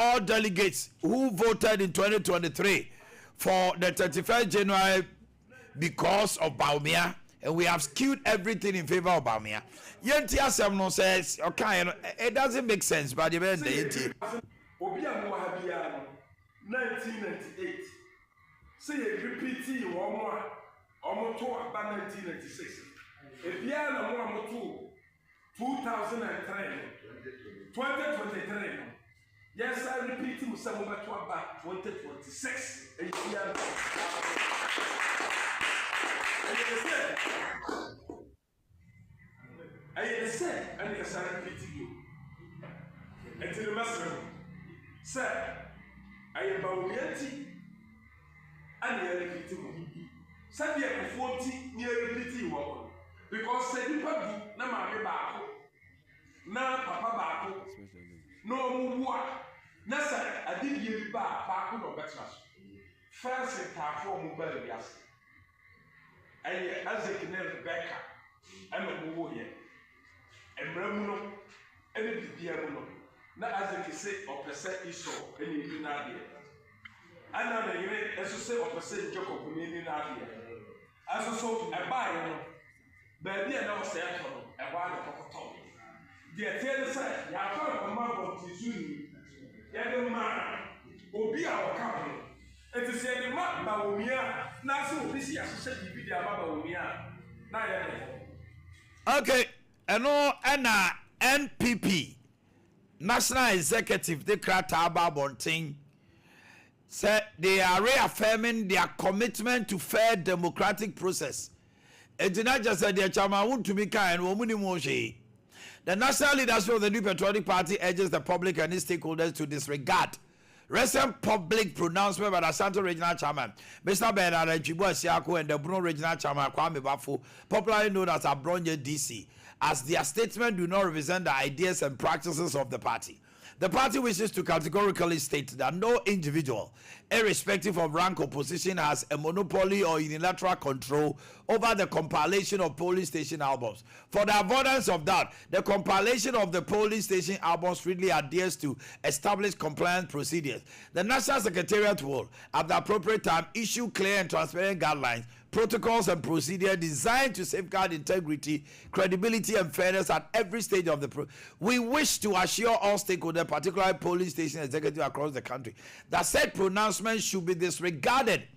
all delegates who voted in 2023 for the 31st January because of Baumia, and we have skewed everything in favor of Baumia. Yentia Semno says, okay, it doesn't make sense, but even the 1998. Say a repeat one more, almost 1996. If you are more 2003, 2023. Yes, I repeat him some about 2026. I said, and yes, I repeat you. Until the master, sir, I am Baumia. And they repeat him. Said they are 40 near repeating one. Because said you probably na mammy back, na papa back, no more. Nasa, I did you back or better. First, a car for mobile gas. And as a canal Rebecca, I'm a boy, and Bramuno, and it is Diamuno. Not as I say, or per se is so, and you do not hear. And now the unit, as you say, or per se, joke of community not here. As a sort, I buy, baby, I know say, I want a cockatoo. The attendant said, I found a mouth of Tizuni. Every man will be our company. It is a map Baumia, now so this year, said the video about Baumia. Okay, and no, Anna NPP, National Executive, the Krataba Bonting, said they are reaffirming their commitment to fair democratic process. It did not just say their chairman want to be kind, Womuni Moshe. The national leadership of the New Patriotic Party urges the public and its stakeholders to disregard recent public pronouncement by the Santo Regional Chairman, Mr. Bernard Chibuasiako, and the Bruno Regional Chairman, Kwame Bafo, popularly known as Abronye DC, as their statement do not represent the ideas and practices of the party. The party wishes to categorically state that no individual, irrespective of rank or position, has a monopoly or unilateral control over the compilation of polling station albums. For the avoidance of doubt, the compilation of the polling station albums strictly adheres to established compliance procedures. The National Secretariat will, at the appropriate time, issue clear and transparent guidelines, protocols and procedures designed to safeguard integrity, credibility and fairness at every stage of the process. We wish to assure all stakeholders, particularly polling station executives across the country, that said pronouncements should be disregarded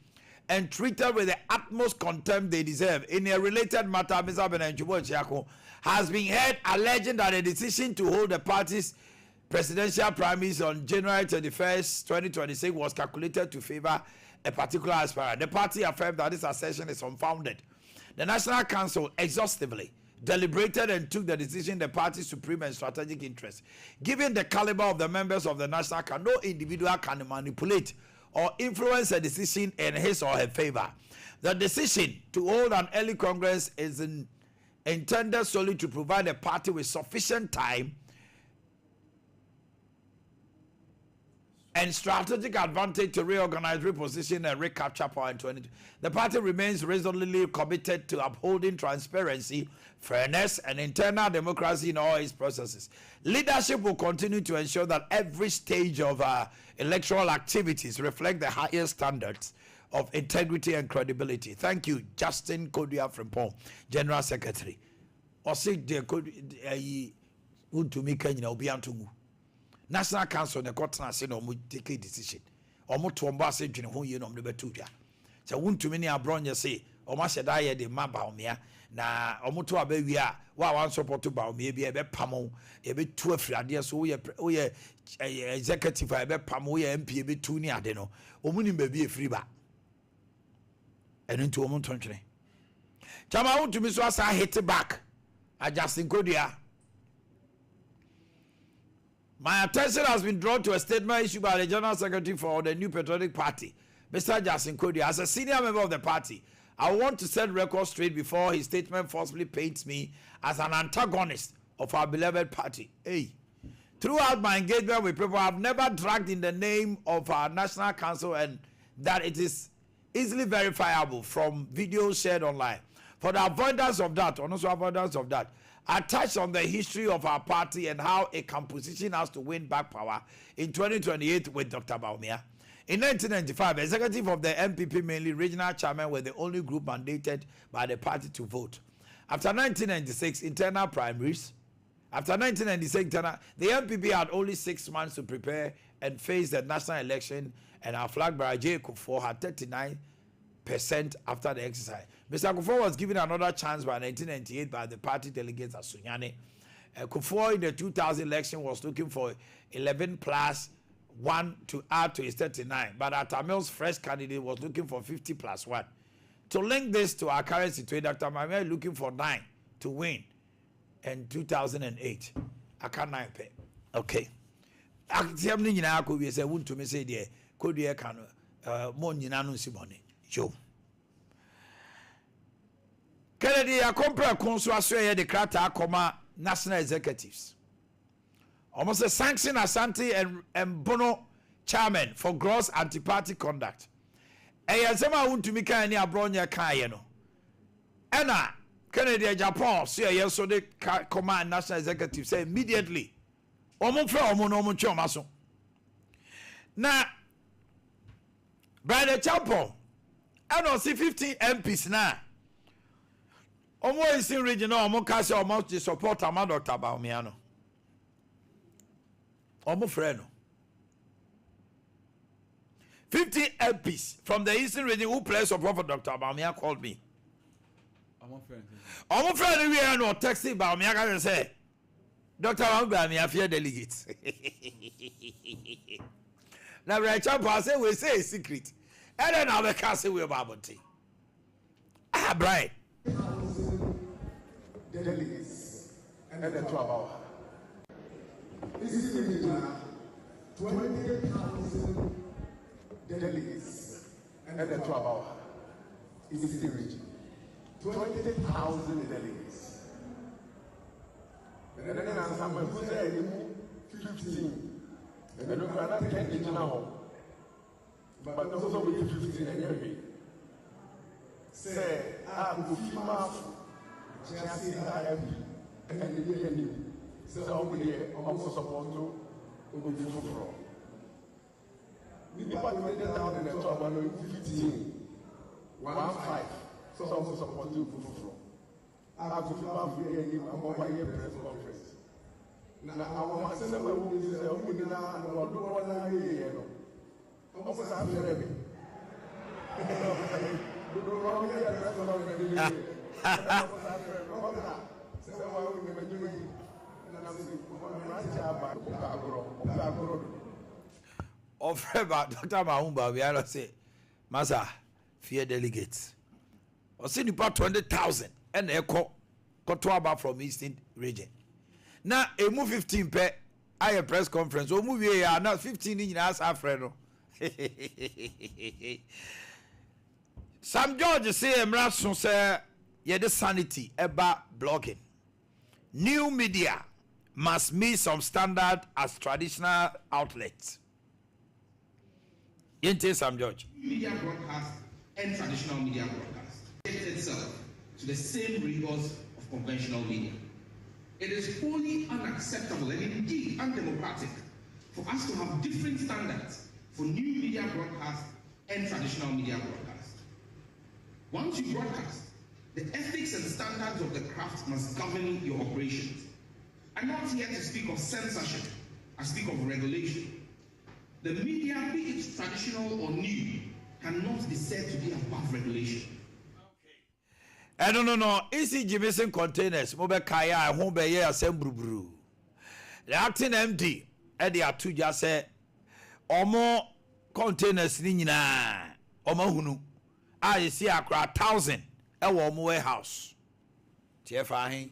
and treated with the utmost contempt they deserve. In a related matter, Mr. Benenchubo has been heard alleging that a decision to hold the party's presidential primaries on January 31st, 2026 was calculated to favor a particular aspirant. The party affirmed that this assertion is unfounded. The National Council exhaustively deliberated and took the decision in the party's supreme and strategic interest. Given the caliber of the members of the National Council, no individual can manipulate or influence a decision in his or her favor. The decision to hold an early Congress is intended solely to provide the party with sufficient time and strategic advantage to reorganize, reposition, and recapture power in 2020. The party remains resolutely committed to upholding transparency, fairness, and internal democracy in all its processes. Leadership will continue to ensure that every stage of electoral activities reflect the highest standards of integrity and credibility. Thank you, Justin Kodia Frimpong, General Secretary. National Council ne kotena se no mo take a decision omo to omba se dwene ho ye no mo betu dwa se wontumi ne abronye se omo hyeda ye de ma baomia na omo to abawi a wa wan support baomia bi e be pamo e be tu afirade so wo ye executive e be pamo wo ye MP e be tu ni ade no omo ni ba bi e free ba eno nti omo ntwene chama wontumi so asa hit back Justin Kodia. My attention has been drawn to a statement issued by the General Secretary for the New Patriotic Party, Mr. Justin Kodia. As a senior member of the party, I want to set record straight before his statement forcibly paints me as an antagonist of our beloved party. Hey, throughout my engagement with people, I have never dragged in the name of our National Council, and that it is easily verifiable from videos shared online. For the avoidance of that, or also avoidance of that, I touched on the history of our party and how it can position us to win back power in 2028 with Dr. Bawumia. In 1995, executive of the MPP, mainly regional chairman, were the only group mandated by the party to vote. After 1996 internal primaries, the MPP had only 6 months to prepare and face the national election, and our flag bearer Ade Akye Abia had 39% after the exercise. Mr. Kufuor was given another chance by 1998 by the party delegates at Sunyani. Kufuor in the 2000 election was looking for 11 plus 1 to add to his 39, but Atamil's fresh candidate was looking for 50 plus 1. To link this to our current situation, Dr. Mamia is looking for 9 to win in 2008. I can't 9 pay. Okay. Aktiem ni nyina ko wie se wuntu me se de ko de ka no mo nyina no sibone. Jo. Kennedy akompra konso aso ye de krata akoma national executives. Almost a sanction Asante and Bono chairman for gross anti-party conduct. Eyazema untumi kan ni abronya kan ye no. Ena Kennedy Japan so ye so de command national executive say immediately omo fra omo no omo choma so. Na by the Japan and see 15 MPs na. Omo is in region omo ka say omo to support Dr. Bawumia no. Omo friend. 50 MPs from the Eastern region who play support for Dr. Bawumia called me. Omo friend we are no texting Bawumia can say Dr. Bawumia fear delegates. Now right chap say we say a secret. And then I can say we about it. Ah, Brian. Delegates and the 12 hours. This is the 20,000 delegates and the 12 hours. This is the region. 20,000 delegates. And then I'm 15. And then I'm 10 now. But also we 15 anyway. Say, I'm Chelsea IMP and the new. So we also support to go to Fufro. We participated down in the top 15, 1-5. So also support to Fufro. I have to give up here and give a more press conference. Now, our master will be the only and what do one year. Almost after every. Offer about Dr. Mahumba, we are say, Massa, fear delegates. Or see about 20,000 and echo Kotoaba from Eastern region. Now, a move 15 per I press conference. Or move here, not 15 in us, our friend. Sam George say, Emrason say, yeah, the sanity about blogging. New media must meet some standard as traditional outlets. Ain't Sam George? Media broadcast and traditional media broadcast itself to the same rigors of conventional media. It is wholly unacceptable and indeed undemocratic for us to have different standards for new media broadcast and traditional media broadcast. Once you broadcast, the ethics and standards of the craft must govern your operations. I'm not here to speak of censorship, I speak of regulation. The media, be it traditional or new, cannot be said to be above regulation. I don't know. Easy Jimison containers, Mobe Kaya, Home Assembly. The acting MD, Ade Akye Abia said, Omo containers Nina, Omo Hunu. I see a 1,000 a warm warehouse. TFI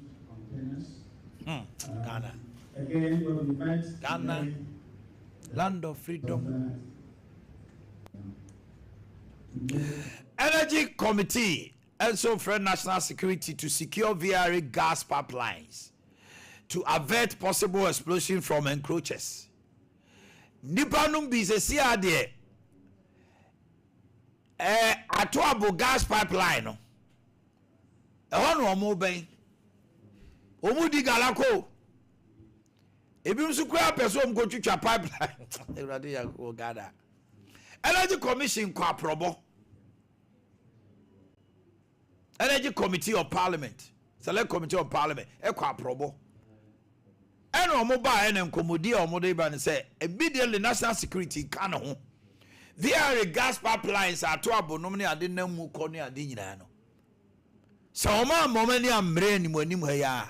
Ghana. Ghana, land of freedom. Energy Committee also for national security to secure VRA gas pipelines to avert possible explosion from encroachers. Nipanum bi se si ade atoabo gas pipeline no. Ehon no mo ben Omudi galako. Ebi msu kwa person go twitwa pipeline. Ewrade ya go gada. Energy Commission kwa probo. Energy Committee of Parliament. Select Committee of Parliament. Kwa probo. Eno omo ba ene nkomodi omo de ba ne say immediately national security kan ho. There are gas pipelines ato abonom ne ade na mu ko ne ade nyina no. So oma momani amre ni monim ha ya.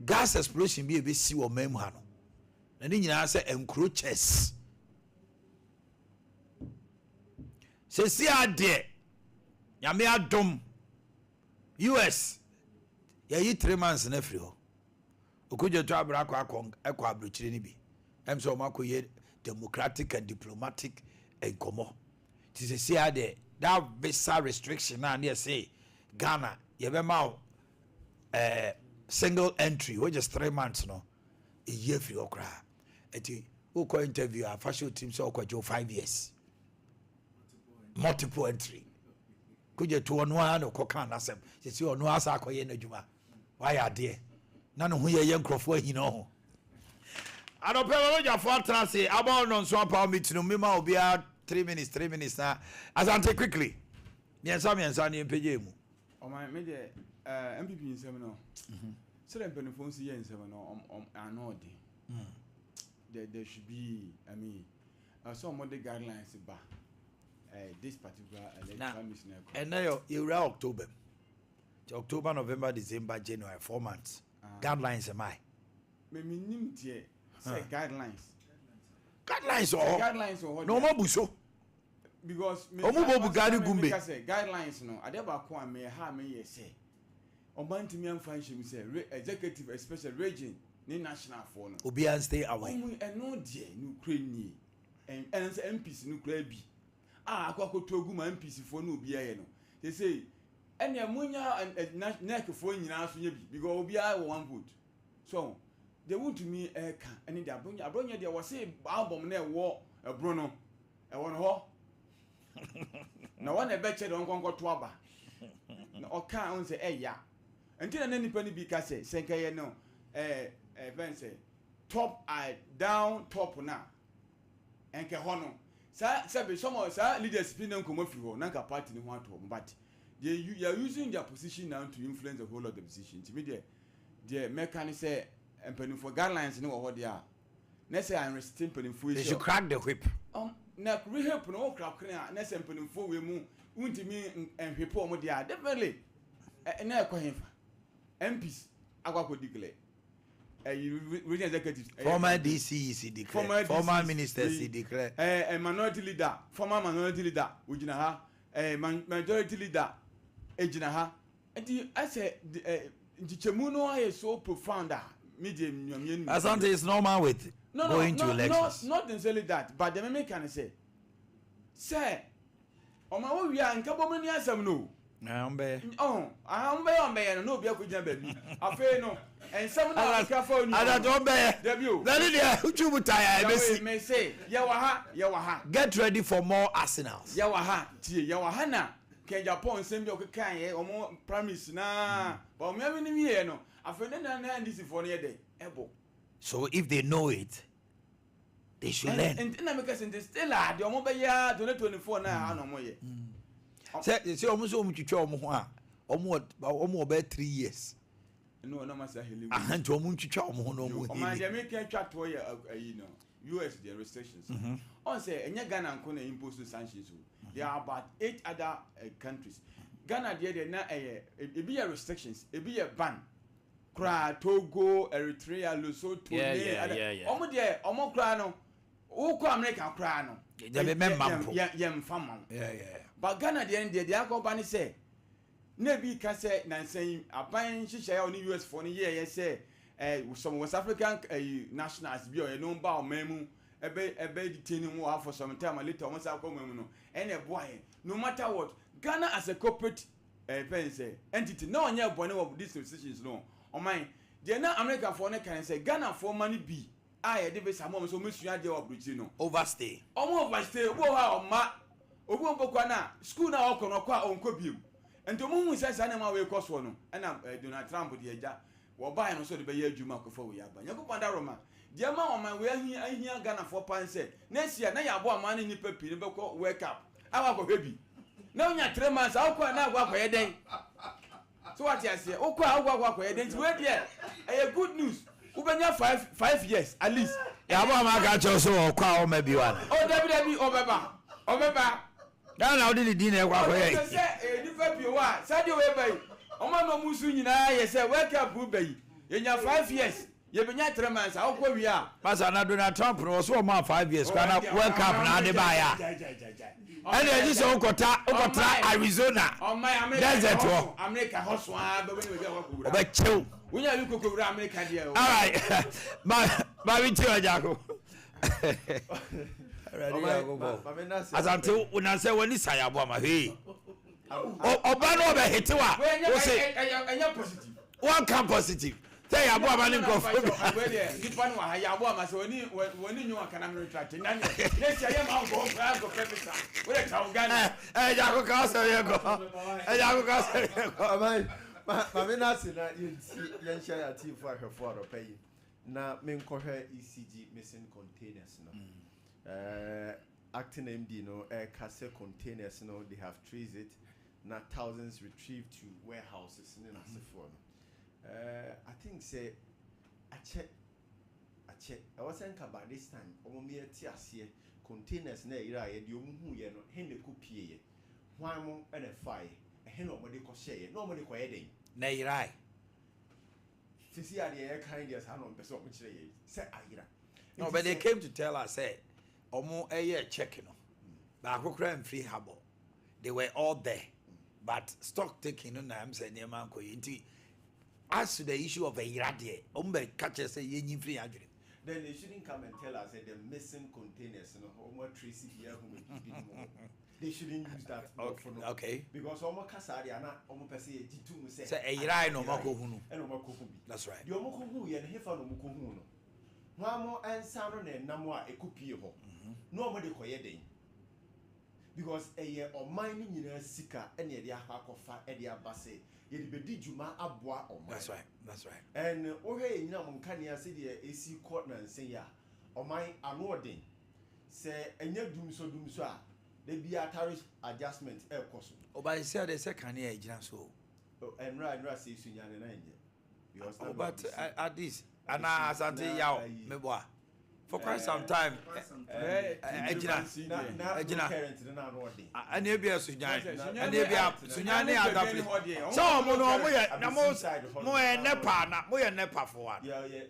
Gas explosion bi ebe si wo mem ha no. Na ne nyina say encroaches. Se si ade nyame adom US ya yi 3 months na free ho. Okujo to abra akwa abrochire ni bi. Em so makoye democratic and diplomatic enkomo. Ti se ade that visa restriction na near say Ghana ye be ma single entry which is 3 months no a year free okra. Eti who ko interview a fashion team so okwajo 5 years. Multiple entry. Kuje to ono ano ko kan asem. Se ono asa akoye na djuma. Why are there? Nano hu ye nkrofo ahina ho. Adopelo ja for trance about non Sompa meeting no mema obia 3 minutes na asante quickly. Ni ensa ni peje mu. O my me de MPP nsem no. So dem penifo nsi ye nsem no anode. There should be, I mean, some of the guidelines about this particular election. And now you're October, November, December, January, 4 months. Guidelines am I? Me say guidelines. Guidelines or no more buso. Because guidelines no. I never quite may have me say. Obanti me and function say executive, especially region. Ni national for no obi and stay away no die no Ukraine and MPs no kra bi akwakoto gu ma MPs for no obi aye no they say ene amunya neck for nyina so ye bi because obi aye one vote so they want to me ka ene dia abronya dia was say album na e wo ebro no e wo no ho na one e be che don konkoto aba na o ka on say eya entina na nipa ni bi ka say senkaye no say top down top now enke hono sa be some leaders be nan komo fi ho nanka party ni ho ato but you are using their position now to influence the whole of the position to me the mechanic say for guidelines ni wo there na say I'm resisting penifo they should crack the whip na rehab no crack na say penifo we mu untimi enhwepo mo there definitely na ekwahenfa MPs agwako declare regional executives, former DCEC declare, former ministers declare, a minority leader, former minority leader, Ujinaha, a majority leader, Ejinaha, and I say the Chemuno is so profound that medium. Asante is normal with going to elections. Not necessarily that, but the meme can say, on my own, we are in Kabomania, some no. I'm be no be akujia baby afa no ensem na akafo ni ada don be debut na ni dia uchubu tire ebesi me say ye wa ha get ready for more arsenals ye wa ha na Ken Japan nsem bi okekan ye omo promise na ba omo ame ni ye no afa na this for no ye dey ebo so if they know it they should learn and na make sense still a de omo be ya 2024 na ha no mo ye say omo so omo twitwa omo ho a omo be 3 years no masa heli and omo twitwa omo ho no omo heli omo de make twa to ye you know US the restrictions on say enya Ghana nko na impose sanctions there are about 8 other countries Ghana there na e be restrictions e be ban kra Togo Eritrea Lesotho omo there omo kra no wo ko America kra no they be member yem fama but Ghana the end they are ban say na bi ka say nansan aban hihye ya on US for no year say some West African nationals bi o no ba o mamu ebe detaining wo for some time later almost come mamu no and e boy no matter what Ghana as a corporate entity no onye bone of these decisions no o man they na America for no can say Ghana for money be I dey be some so mesua dey obruchi no overstay wo ha o ma obu mbokwa na school na okono kwa onko biu ento mu hu say na ma we koso no na Donald Trump dey eja wo buy no so de be ye adwuma akofo we aba Nyankopɔn da Roma dia ma oman we ahia Ghana for pan say next year na ya bo aman ni papi ne be ko wake up awa ko hwebi na onya 3 months akwa na agwa kwa yeden so what you say okwa agwa kwa yeden we there a good news ubenya 5 years at least ya bo ma ka cho so okwa o ma bi wa o David obeba na odi di na ekwa kwa ye say di papi wa sadio we bai o ma no musu nyina ye say wake up bai yenya 5 years ye benya 3 months akwa wi a Pastor na Donald Trump no so ma 5 years kana wake up na de ba ya and then this okota Arizona desert wo America hoso a be we go oba chew wonya yu kokowura America dia all right ma bi ti ojako asante una say woni sayabo ma he oba no be hitewa o say enya positive one can positive say yabo ama ni nkofo we there nipa no ha yabo ama say woni nyu akana me retract na next year ma go fra go pepisa we dey town Ghana jako ka so ye go jako ka so ye go Mame na se na yen share ya team for ahwefo aropa yi na menkɔhwɛ ECG missing containers no acting MD no kase containers no they have traced it na thousands retrieved to warehouses in Asifo no I think say ache I was saying by this time omo me ti ase containers na ira ye de omu hu ye no hen de kopie ye hwan mo na fire hen no mo de ko share no mo de ko ye den na irai sisi ade ye kind yes hanon pese o kire ye say ayira no but they came to tell us say omo check no ba akokra and free harbor they were all there but stock taking no am say neman ko yinti as to the issue of ayira there ombe catch say yenyi free adwene then they shouldn't come and tell us that the missing containers no omo tracy here who they shouldn't use that okay because omo kasari ana omo pese ye jitu mu say ayira no mako hunu and omo ko hu bi that's right the omo ko hu ye ne hefa no omo ko hu no nwamo ensa no na enam a ekopie ho no omo de koye den because eye oman ni nyina sika ene ye de akwakofa e de abase ye de bedi djuma aboa oman that's right and ohe nyina mo nkane ase de esi court na nsen ya oman anoden se enya dumso a they be a tariff adjustment e koso oba say the second year ejina so enra say sunyane na enje because but at this ana asante yaw meboa for quite some time ejina current na anoden and e bia sunyane agape so mo no mo ye na mo ye nepa for one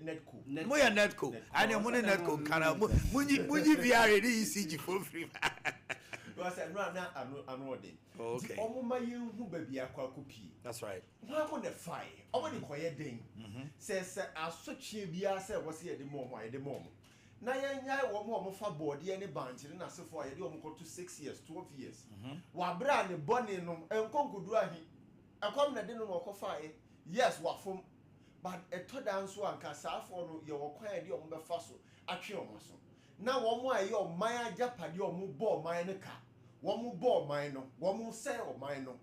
netco mo ye netco and mo ne netco kana munyi biare ni ECG for free because enra na anoden okay omo ma ye hu ba bia kwa kopi that's right why go the fire omo de koye den say asotwe bia say wo say ye de mom aye de mom na yenya wo fa board ye ne banchire na sefo aye de omo ko to 6 years 12 years wa bra ne bone no enkonkudu ahi akom na de no ko fire yes wa fom but etoda nso anka saafo no ye wo kwan de omo be fa so atwe omo so na wo mo aye oman ajapade omo bo oman ne ka wo mo bo oman no wo mo se oman no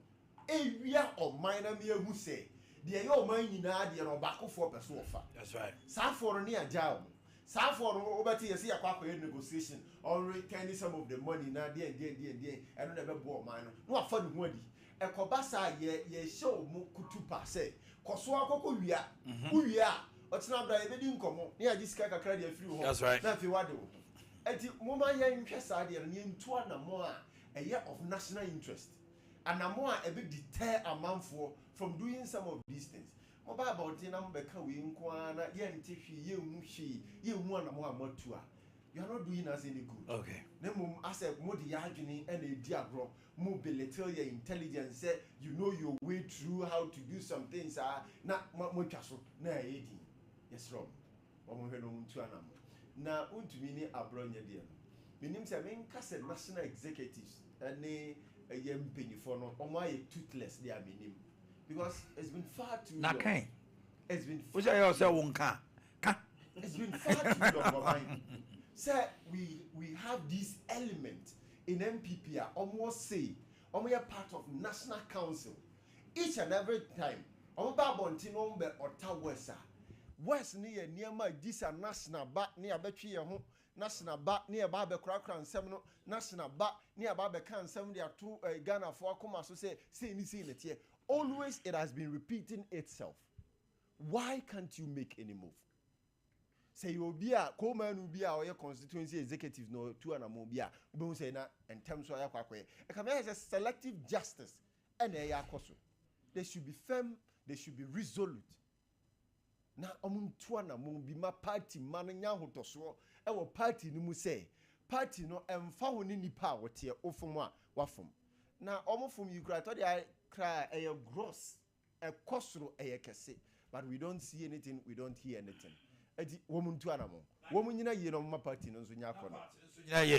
ewia oman na me ehu se de ye oman nyina de no ba kofo pese ofa that's right saafo no ne aja omo saafo no obeti ye se yakwa negotiation or return some of the money na de eno na be bo oman no afa ne hu adi ekoba sa ye show mo kutupa se koso akoko wia wia otena bra ye bedi nkomo ne agi sika kakra de afiri ho that's right na fi wade wo enti mo ma ye nhwe sa de ne ntu anamo a eye of national interest anamo a ebe deter amanfo from doing some of these things mo ba about na mo be ka we nko ana ye ntehwi ye hu hwi ye hu anamo amatu a you are not doing us any good okay na mum ase mo de ya adwene and edi agro mo belittle your intelligence say you know your way through how to do some things na mo twa so na e di yes wrong mo hwe no ntu anamo na untumi ni abronya de no menim say men kase national executives ane yempanyfo no omo aye toothless they are menim because it's been far too long nakan it's been we say yourself wonka ka it's been far too long mama say we have this element in MPP almost say omo part of national council each and every time omo ba bonti no be ota west a west ne ye niema disa national ba ne abetwe ye ho national ba ne ye ba be krakra nsem no national ba ne ba be kan nsem de ato Ghana for akoma so say ne always it has been repeating itself. Why can't you make any move? Say you be a co-man be our constituency executive no two and a mobia we say na in terms of yakwa e come as a selective justice and they should be firm, they should be resolute. Na omuntu na mo bi ma party man nya hotoso e wo party ni mu say party no emfa ho ni nipa a wote ofom a wafom na omofom you cry to dey cry e gross e kosoro e kese but we don't see anything, we don't hear anything. Edi womuntu anamo womu nyina ye no ma party no nso nya akono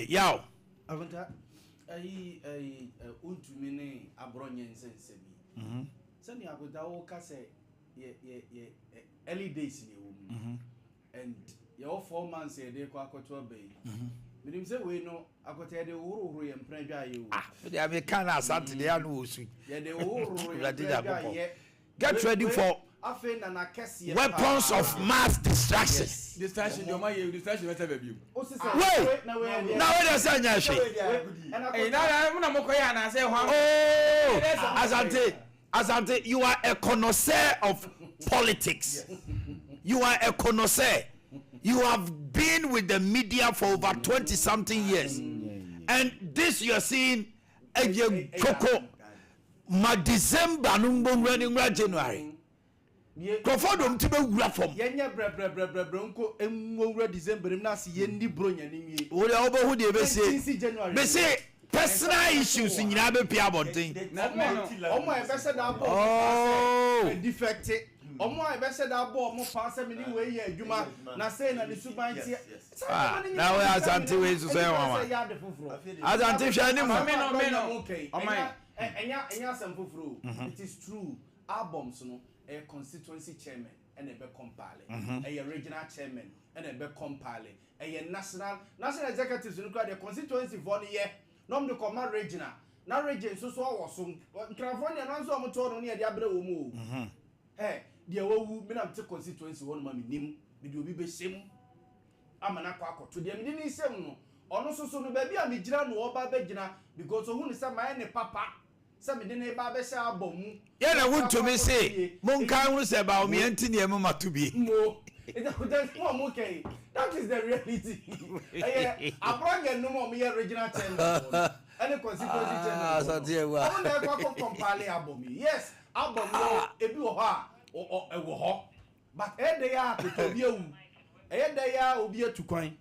yaw avanta untumi ne abronye nsense bi sani agoda wo ka say ye early days in you and your 4 months a day kwa akoto bay menim say we no akoto de woro ye mpra dwa ye o they am can asante dey anu osu ye de woro ye get ready for weapons of mass distraction. Distraction, your my distraction better be. Wait, now where the sun ya she? Oh, Asante, you are a connoisseur of politics. You are a connoisseur. You have been with the media for over 20-something years, and this you are seeing a choco. Ma December number running January. Profodum to be wura from. Yenya bronco enwura December na se yendi bronya ni wie. Wo dey obo hu dey be say personal issues nyina be pia bonten. Omo e be say da bo defect. Omo e be say da bo mo pa say me ni we ye adwuma na say na the subanti. Now we Asante we so say one. Asante hwe ni mo. Me no okay. Enya semfoforo. It is true. Albums no a constituency chairman and a be compile a regional chairman and a be compile a national executives no the constituency for the year no the command regional na region so was some California no so am to no ne dia bere wo mu eh dia wo me na te constituency won ma me nim me di obi be sem amana kwa akoto dia me ni sem no ono so no ba bia me gira no oba be gina because who ni say my ne papa some didn't ba be say abom yeah na want to me say mon kan hu say ba o me anti ne ma to bi mo okay that is the reality abronya no mo me regional chairman any constituency chairman Santiago I want to compile abom yes abom no ebi wo ha e wo ho but e dey a to bi ewu e dey a obi atukwan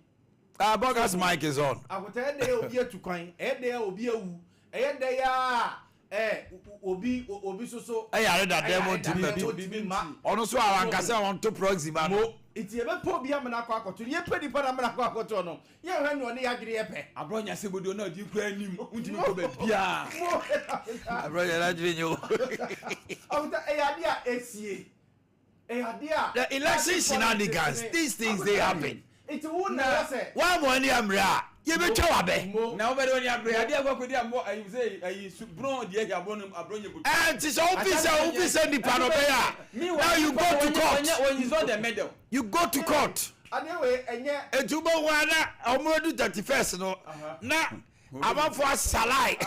Boga's mic is on agote e dey obi atukwan e dey obi ewu e dey a obi so yare da demo to ma ono so awanka say won to proxima no iti ebe po bia me na kwa akoto ye pedi pa na me na kwa akoto no ye hwe no ne ya gire ye pe abronya se bodo na di kura nim untimi ko ba bia abronya na gire nyo awuta eyade a esie eyade a the election shenanigans these things they happen iti wo na say wa mo ani amra ye be twa wabe na obere oni abro ade agwakodi ambo ayi say ayi bro de ya abro abronye butu and this officer di pano be ya now you go to court when you saw the medal you go to court adewe enye etubo wana omodu 31st no na amafo asalai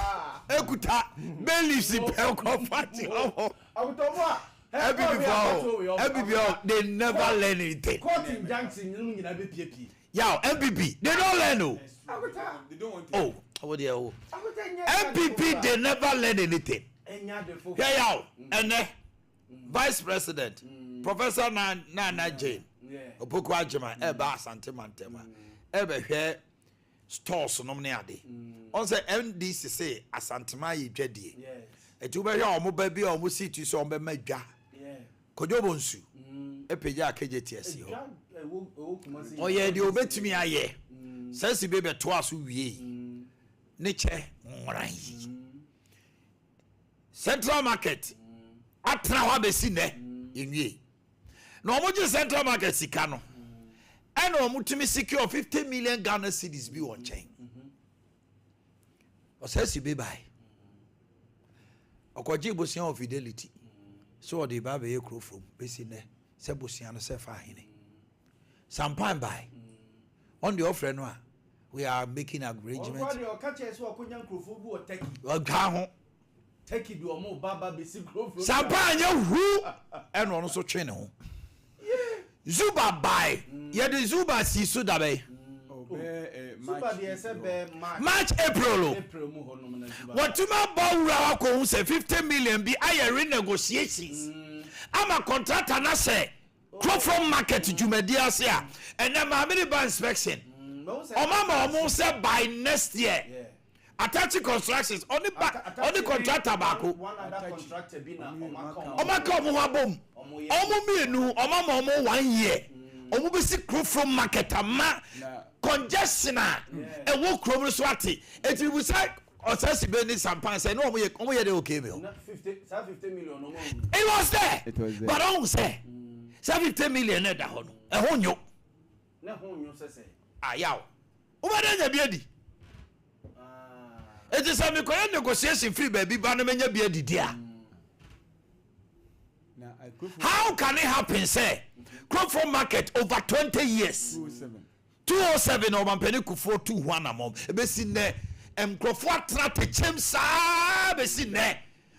ekuta beliefs pe ko party omo awutomo MPP they never learn anything court injunction nu nyina be pie yeah MPP they don't learn no they don't want to what they MPP they never learn anything yeah and vice president Professor Nana Jane Opoku Ajima eba Asante Mantema ebe hwe stores no ne ade on say NDC say Asantema yi dwadie etu be hwe omo ba bi omo situ so omo ma dwa kojobo nsu epeja akejets ho oye de obetumi aye sense be to aso wie ne che nran central market atra ho be si ne enwie na omoje central market sika no and omutumi secure 50 million Ghana cedis bi won chen o sense be by okoji bosia of fidelity so the Baba Ekro from Besine, Sebusian, Sefahine. Some time by on the offering, we are making arrangements. Take it to a more Baba Bisi Grove. Sampanya who and also train. Zuba by yet the Zuba see Sudabe. March April. What to my bow say 50 million be I renegotiations. I'm a contractor and I say crop from market to Jumedia here and then my minibar inspection. Mama almost said by next year. Attaching constructions only contractor back. One other contractor being Omaka Omo me nu Omo 1 year. Omo be see crop from market ama congestion e wo krom swati. It will say or say be ni sampan say no omo ye dey okay me. 50 million. It was there. But I say 50 million na da ho no. E ho nyo. Na ho nyo say. Ayaw. Ubada nya bi it is a negotiation free baby, but menya be didia. How can it happen, say? Crop from market over 20 years. 207 or Mampeni Kufo 21 among. Besine, Crofwa Trate James, Besine.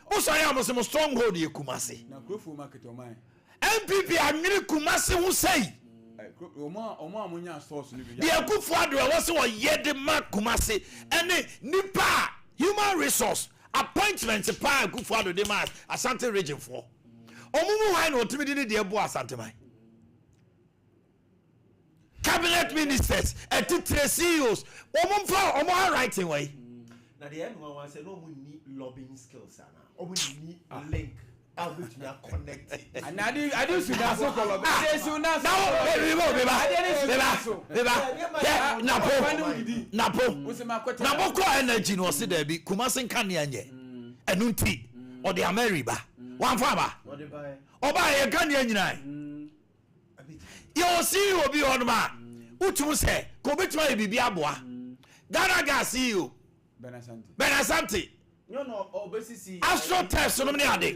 Also, I am a stronghold, you Kumasi. Now, crop from market or mine. MPP and Mini Kumasi who say. The Akufo was so yet the Mark Kumasi and Nipa human resource appointments pa Akufo de Mark Asante region for. Omumu why no timidity the Ebo Asante mai. Cabinet ministers and 3 CEOs. Omo writing way. Now the end one say no we need lobbying skills or we need link. Which we are connected. And I do see that so called. Napo energy no see there be Kumasin Kanyanye. Enunti or the Ameriba. One farmer. Oba ye Kanya nyina. You see you be on ma. Utu say ko betwa bibi aboa. Ghana ga see you. Benasante. No, obesity. Astro test no me ade.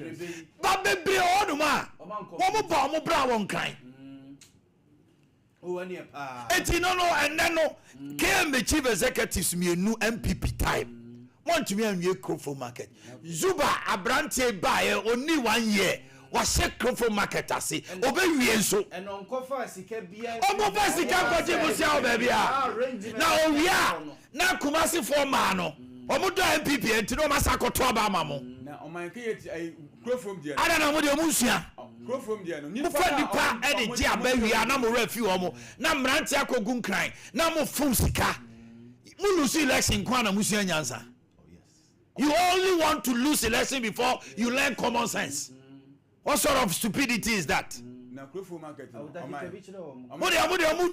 Ba bebre onuma. Omo ba omo bra won kan. Oh ani pa. Eti no and then no KM chief executives mienu MPP time. Want to me anwie crop market. Zuba abrante bae oni 1 year. Was shake crop market ase. Obewie nso. And on cover sika bia. Omo ba sika kwaje bo sia obabi a. Na owia na Kumasi for man no. Omo do MPP enti no masa koto aba mamo na o man ke grow from there ada na mo de omusua grow from there no nipa e de dia ba wi na mo refi omo na mranti akogu nkran na mo fum sika mo lose election kwa na musua nyansa. You only want to lose election before you learn common sense. What sort of stupidity is that? Na grow from market mo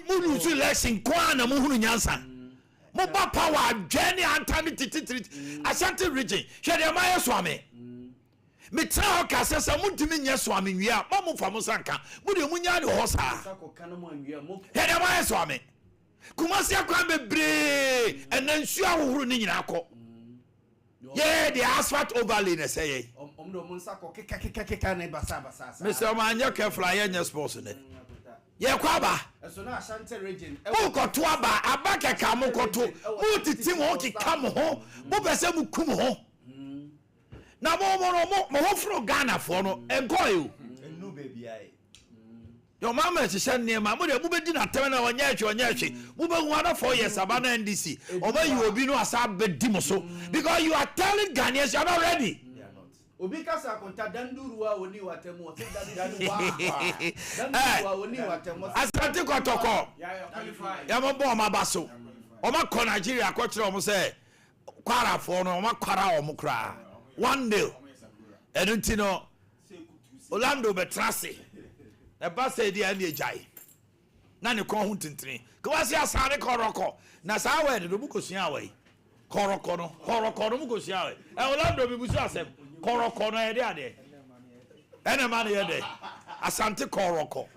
lose election kwa na mo hunu nyansa. Moba power journey antami tititrit Asante region hwe de ma yeswame me tra ho ka sesa mutumi nya swame nwia ma mo fa mo sanka mo de munya de ho sa hwe de ma yeswame Kumasi akwan bebre enansu ahohoro ni nyina akọ yeah the asphalt overlay na say omdo mo nsako keka na basa Mr. Manya careful anya sports ne ye kwaba so na Asante region o koto aba abaka ka mo koto mo titi mo kika mo ho mo pese mo kum ho na mo ho fro Ghana for no enkoy enu baby ai your mama she send near ma mo de mo be di na tem na onya atwe mo be hu ada 4 years abana NDC oba you obi no asa be di mo so because you are telling Ghanaians you are not ready. Obi kasa konta danduruwa woni watemu o danduruwa woni watemu Asante kotoko ya mo bo ma baso o ma ko Nigeria ko kire o mo say kwara fo no o ma kwara o mo kra 1-0 enunti no Orlando betrase e ba say dia na ejai na ne kon hu tintini ko wase asare koroko na sa we de bu ko sua we koroko no mu ko sua we e Orlando bi bu sua asem koroko no e de ade ene ma ne de Asante koroko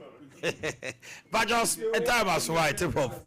but just a time as white tip off